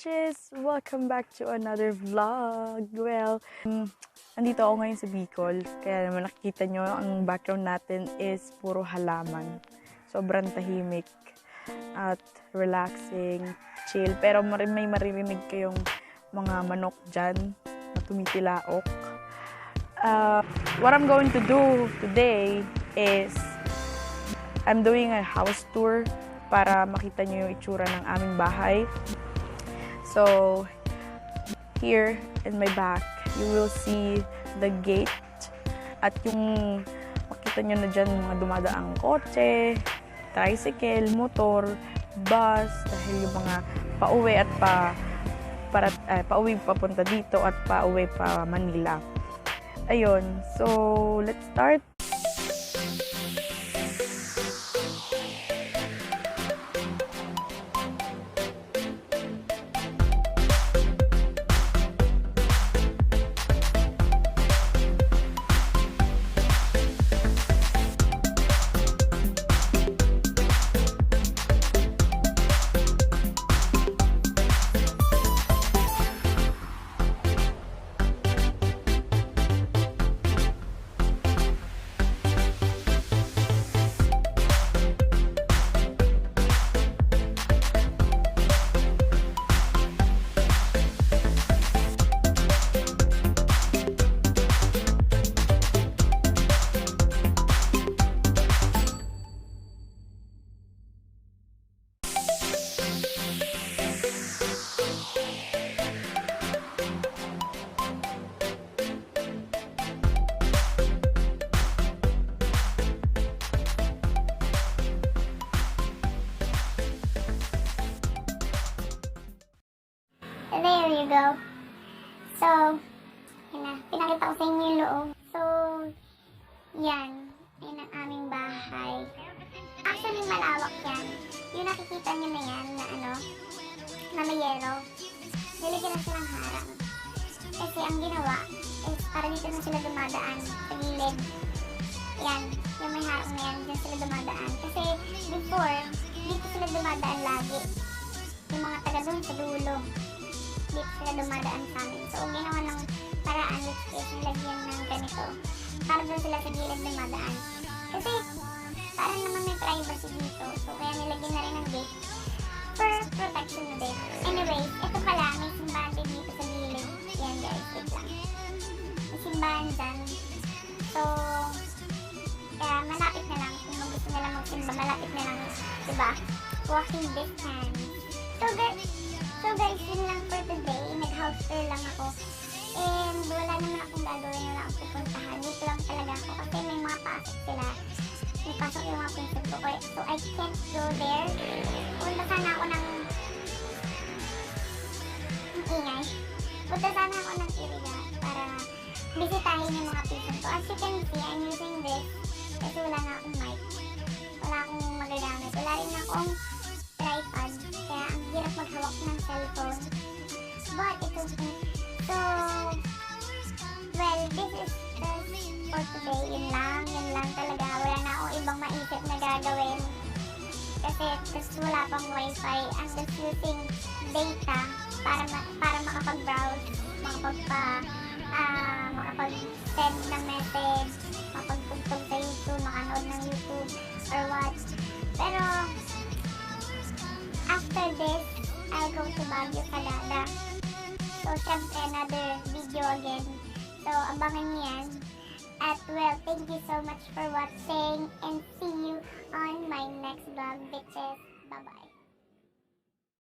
bitches! Welcome back to another vlog. Well, andito ako ngayon sa Bicol. Kaya naman nakikita nyo, ang background natin is puro halaman. Sobrang tahimik at relaxing, chill. Pero may maririnig kayong mga manok dyan na tumitilaok. What I'm going to do today is I'm doing a house tour para makita nyo yung itsura ng aming bahay. So, here in my back, you will see the gate at yung makita nyo na dyan mga dumadaang kotse, tricycle, motor, bus, dahil yung mga pauwi at pauwi papunta dito at pauwi pa Manila. Ayun, so let's start. There you go. So, yun na. Pinakita ko sa inyo yung loob. So, yan. Yan ang aming bahay. Actually, malawak yan. Yung nakikita nyo na yan, na may yellow. Nilagyan na silang harang. Kasi ang ginawa is para dito na sila dumadaan sa gilid. Yan. Yung may harang na yan, dyan sila dumadaan. Kasi before, dito sila dumadaan lagi. Yung mga taga dun sa dulo. Dito sila dumadaan sa amin. So, ang ginawa ng paraan is nilagyan ng ganito. Para doon sila sa gilid dumadaan. Kasi, parang naman may privacy dito. So, kaya nilagyan na rin ng gate for protection na din. Anyway, ito pala, may simbahan din dito sa gilid. Yan guys, wait lang. May simbahan dyan. So, kaya malapit na lang. Kung gusto nila magsimba, malapit na lang. Diba? Walking distance. So guys, yun lang for today. Nag-house tour lang ako. And wala naman akong gagawin, wala akong pupuntahan. Dito lang talaga ako kasi may mga pasok sila. May pasok yung mga pinsan ko. So I can't go there. Punta sana ako ng ingay. Punta sana ako ng area para bisitahin yung mga pinsan ko. As you can see, I'm using this kasi wala na akong mic. Wala akong magagamit. Wala rin akong tripod. Kaya ang hirap maghawak ng cellphone. But it's okay. So, well, this is just for today. Yun lang talaga. Wala na akong ibang maisip na gagawin. Kasi wala pang wifi. I'm just using data para makapag-browse, makapag-send ng message, makapagtugtog sa YouTube, makanood ng YouTube, or what. Pero, after this, I'll go to Baguio, Calada. So, syempre, another video again. So, abangan niyo yan. At well, thank you so much for watching and see you on my next vlog, bitches. Bye-bye.